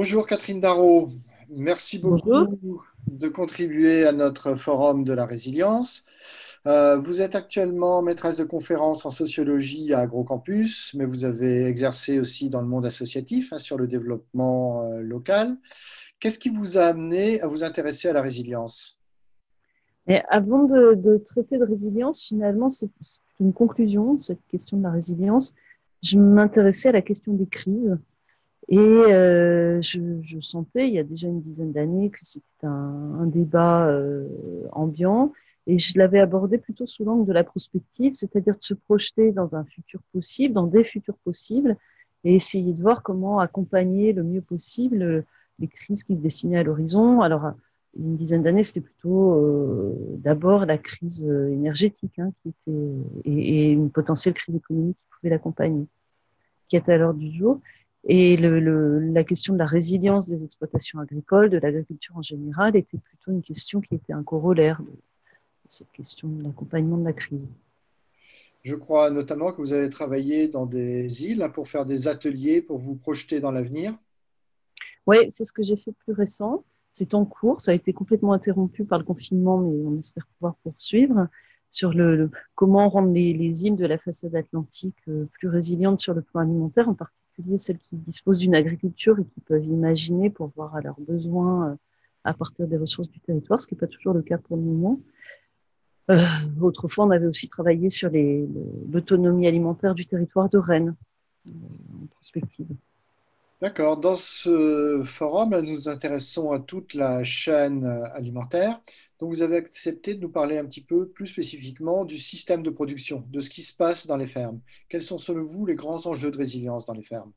Bonjour Catherine Darro, merci Bonjour. beaucoup de contribuer à notre forum de la résilience. Vous êtes actuellement maîtresse de conférences en sociologie à AgroCampus, mais vous avez exercé aussi dans le monde associatif sur le développement local. Qu'est-ce qui vous a amené à vous intéresser à la résilience? Et avant de traiter de résilience, finalement, c'est une conclusion, cette question de la résilience. Je m'intéressais à la question des crises et je sentais, il y a déjà une dizaine d'années, que c'était un débat ambiant et je l'avais abordé plutôt sous l'angle de la prospective, c'est-à-dire de se projeter dans un futur possible, dans des futurs possibles et essayer de voir comment accompagner le mieux possible les crises qui se dessinaient à l'horizon. Alors, une dizaine d'années, c'était plutôt d'abord la crise énergétique qui était, et une potentielle crise économique qui pouvait l'accompagner, qui est à l'ordre du jour. Et la question de la résilience des exploitations agricoles, de l'agriculture en général, était plutôt une question qui était un corollaire de cette question de l'accompagnement de la crise. Je crois notamment que vous avez travaillé dans des îles pour faire des ateliers pour vous projeter dans l'avenir. Oui, c'est ce que j'ai fait plus récent. C'est en cours. Ça a été complètement interrompu par le confinement, mais on espère pouvoir poursuivre sur comment rendre les îles de la façade atlantique plus résilientes sur le plan alimentaire, en particulier celles qui disposent d'une agriculture et qui peuvent imaginer pour voir à leurs besoins à partir des ressources du territoire, ce qui n'est pas toujours le cas pour le moment. Euh, Autrefois, on avait aussi travaillé sur l'autonomie alimentaire du territoire de Rennes, en prospective. D'accord. Dans ce forum, nous nous intéressons à toute la chaîne alimentaire. Donc, vous avez accepté de nous parler un petit peu plus spécifiquement du système de production, de ce qui se passe dans les fermes. Quels sont, selon vous, les grands enjeux de résilience dans les fermes?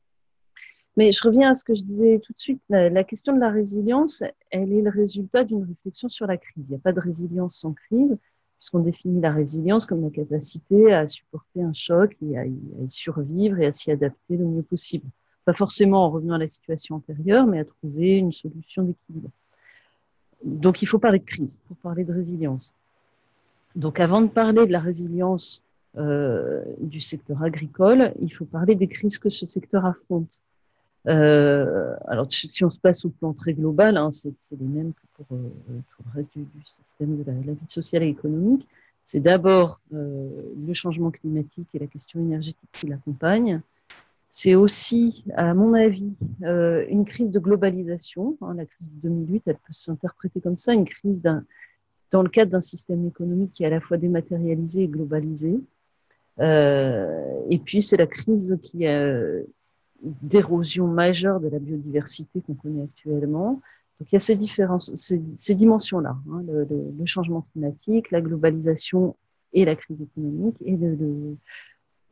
Mais je reviens à ce que je disais tout de suite. La question de la résilience, elle est le résultat d'une réflexion sur la crise. Il n'y a pas de résilience sans crise, puisqu'on définit la résilience comme la capacité à supporter un choc et à y survivre et à s'y adapter le mieux possible. Pas forcément en revenant à la situation antérieure, mais à trouver une solution d'équilibre. Donc il faut parler de crise pour parler de résilience. Donc avant de parler de la résilience du secteur agricole, il faut parler des crises que ce secteur affronte. Alors, si on se passe au plan très global, c'est les mêmes que pour tout le reste du système de la vie sociale et économique. C'est d'abord le changement climatique et la question énergétique qui l'accompagne. C'est aussi, à mon avis, une crise de globalisation. La crise de 2008, elle peut s'interpréter comme ça, une crise dans le cadre d'un système économique qui est à la fois dématérialisé et globalisé. Et puis, c'est la crise qui d'érosion majeure de la biodiversité qu'on connaît actuellement. Donc il y a ces dimensions-là, le changement climatique, la globalisation et la crise économique et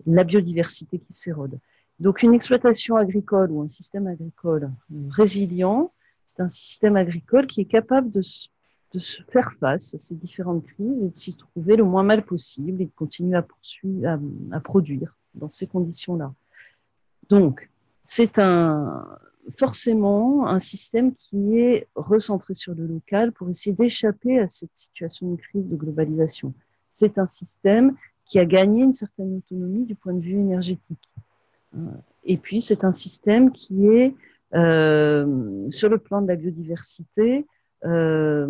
la biodiversité qui s'érode. Donc une exploitation agricole ou un système agricole résilient, c'est un système agricole qui est capable de se faire face à ces différentes crises et de s'y trouver le moins mal possible et de continuer à poursuivre, à produire dans ces conditions-là. Donc, c'est forcément un système qui est recentré sur le local pour essayer d'échapper à cette situation de crise de globalisation. C'est un système qui a gagné une certaine autonomie du point de vue énergétique. Et puis, c'est un système qui est, sur le plan de la biodiversité, euh,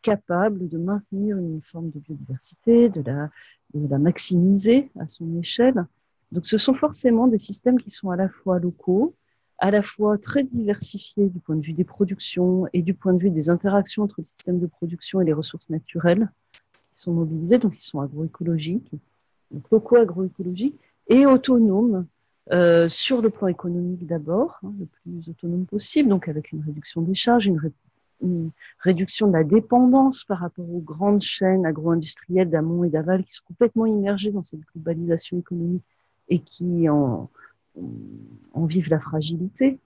capable de maintenir une forme de biodiversité, de la maximiser à son échelle. Donc, ce sont forcément des systèmes qui sont à la fois locaux, à la fois très diversifiés du point de vue des productions et du point de vue des interactions entre le système de production et les ressources naturelles qui sont mobilisées, donc ils sont agroécologiques, donc locaux agroécologiques, et autonomes sur le plan économique d'abord, le plus autonome possible, donc avec une réduction des charges, une réduction de la dépendance par rapport aux grandes chaînes agro-industrielles d'amont et d'aval qui sont complètement immergées dans cette globalisation économique et qui en vivent la fragilité,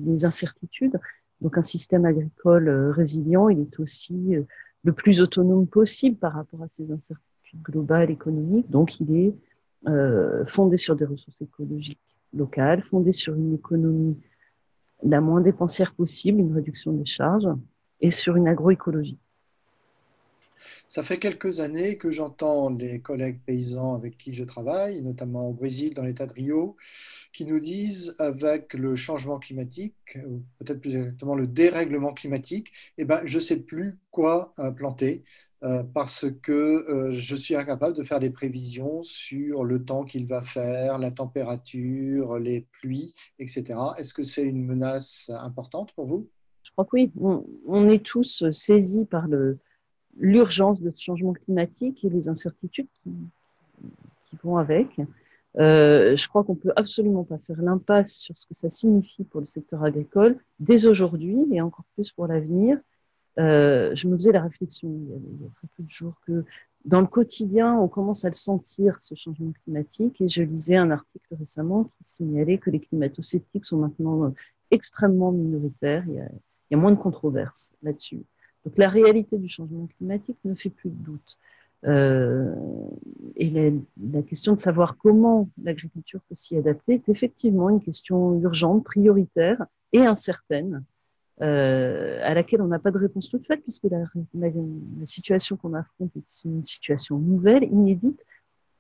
les incertitudes. Donc un système agricole résilient, il est aussi le plus autonome possible par rapport à ces incertitudes globales économiques. Donc il est fondé sur des ressources écologiques locales, fondé sur une économie la moins dépensière possible, une réduction des charges, et sur une agroécologie. Ça fait quelques années que j'entends les collègues paysans avec qui je travaille, notamment au Brésil, dans l'État de Rio, qui nous disent avec le changement climatique, ou peut-être plus exactement le dérèglement climatique, eh ben, je ne sais plus quoi planter parce que je suis incapable de faire des prévisions sur le temps qu'il va faire, la température, les pluies, etc. Est-ce que c'est une menace importante pour vous? Je crois que oui, on est tous saisis par l'urgence de ce changement climatique et les incertitudes qui vont avec. Je crois qu'on peut absolument pas faire l'impasse sur ce que ça signifie pour le secteur agricole dès aujourd'hui et encore plus pour l'avenir. Je me faisais la réflexion il y a très peu de jours que dans le quotidien, on commence à le sentir, ce changement climatique. Et je lisais un article récemment qui signalait que les climato-sceptiques sont maintenant extrêmement minoritaires. Il y a moins de controverses là-dessus. Donc la réalité du changement climatique ne fait plus de doute. Euh, et la question de savoir comment l'agriculture peut s'y adapter est effectivement une question urgente, prioritaire et incertaine, à laquelle on n'a pas de réponse toute faite, puisque la situation qu'on affronte est une situation nouvelle, inédite,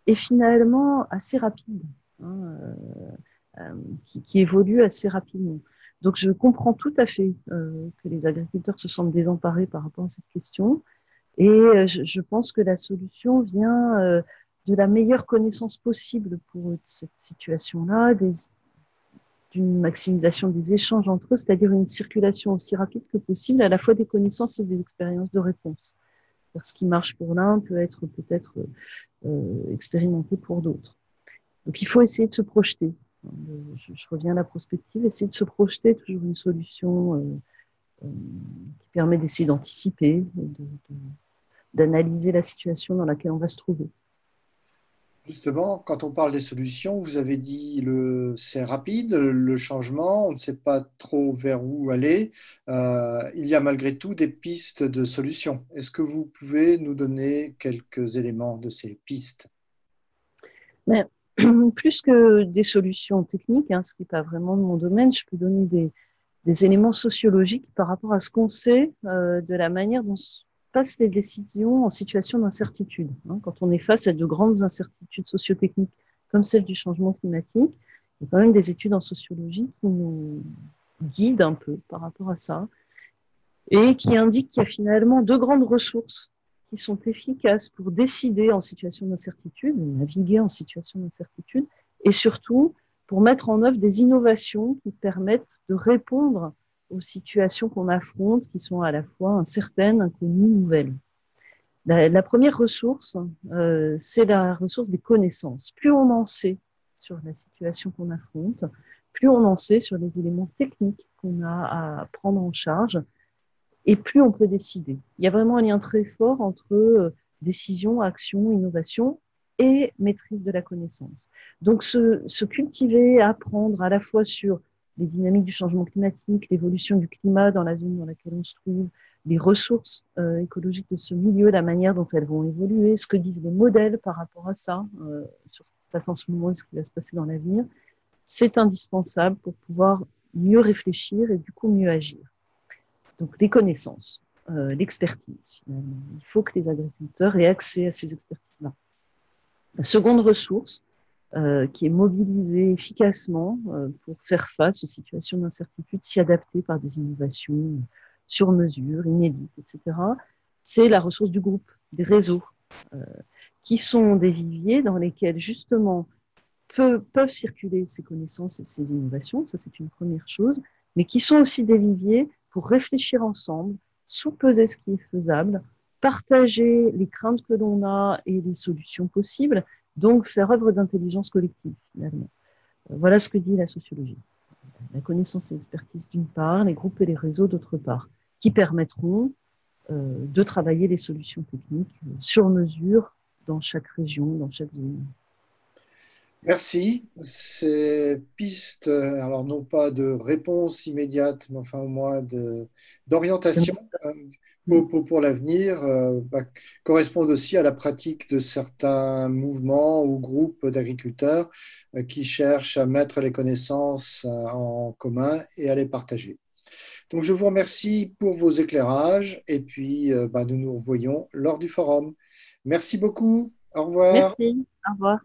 et finalement assez rapide, hein, qui évolue assez rapidement. Donc je comprends tout à fait que les agriculteurs se sentent désemparés par rapport à cette question, et je pense que la solution vient de la meilleure connaissance possible pour eux de cette situation-là, d'une maximisation des échanges entre eux, c'est-à-dire une circulation aussi rapide que possible, à la fois des connaissances et des expériences de réponse. Ce qui marche pour l'un peut être peut-être expérimenté pour d'autres. Donc il faut essayer de se projeter. Je reviens à la prospective, essayer de se projeter, toujours une solution qui permet d'essayer d'anticiper, d'analyser la situation dans laquelle on va se trouver. Justement, quand on parle des solutions, vous avez dit c'est rapide, le changement, on ne sait pas trop vers où aller. Il y a malgré tout des pistes de solutions. Est-ce que vous pouvez nous donner quelques éléments de ces pistes? Mais plus que des solutions techniques, hein, ce qui n'est pas vraiment de mon domaine, je peux donner des éléments sociologiques par rapport à ce qu'on sait de la manière dont se passent les décisions en situation d'incertitude. Hein. Quand on est face à de grandes incertitudes sociotechniques comme celle du changement climatique, il y a quand même des études en sociologie qui nous guident un peu par rapport à ça et qui indiquent qu'il y a finalement deux grandes ressources qui sont efficaces pour décider en situation d'incertitude, naviguer en situation d'incertitude, et surtout pour mettre en œuvre des innovations qui permettent de répondre aux situations qu'on affronte, qui sont à la fois incertaines, inconnues, nouvelles. La première ressource, c'est la ressource des connaissances. Plus on en sait sur la situation qu'on affronte, plus on en sait sur les éléments techniques qu'on a à prendre en charge, et plus on peut décider. Il y a vraiment un lien très fort entre décision, action, innovation et maîtrise de la connaissance. Donc se cultiver, apprendre à la fois sur les dynamiques du changement climatique, l'évolution du climat dans la zone dans laquelle on se trouve, les ressources écologiques de ce milieu, la manière dont elles vont évoluer, ce que disent les modèles par rapport à ça, sur ce qui se passe en ce moment et ce qui va se passer dans l'avenir, c'est indispensable pour pouvoir mieux réfléchir et du coup mieux agir. Donc les connaissances, l'expertise finalement. Il faut que les agriculteurs aient accès à ces expertises-là. La seconde ressource, qui est mobilisée efficacement pour faire face aux situations d'incertitude, s'y adapter par des innovations sur mesure, inédites, etc., c'est la ressource du groupe, des réseaux, qui sont des viviers dans lesquels justement peuvent circuler ces connaissances et ces innovations, ça c'est une première chose, mais qui sont aussi des viviers pour réfléchir ensemble, sous-peser ce qui est faisable, partager les craintes que l'on a et les solutions possibles, donc faire œuvre d'intelligence collective finalement. Voilà ce que dit la sociologie. La connaissance et l'expertise d'une part, les groupes et les réseaux d'autre part, qui permettront de travailler les solutions techniques sur mesure dans chaque région, dans chaque zone. Merci. Ces pistes, alors non pas de réponse immédiate, mais enfin au moins d'orientation pour l'avenir, correspondent aussi à la pratique de certains mouvements ou groupes d'agriculteurs qui cherchent à mettre les connaissances en commun et à les partager. Donc, je vous remercie pour vos éclairages et puis nous nous revoyons lors du forum. Merci beaucoup. Au revoir. Merci. Au revoir.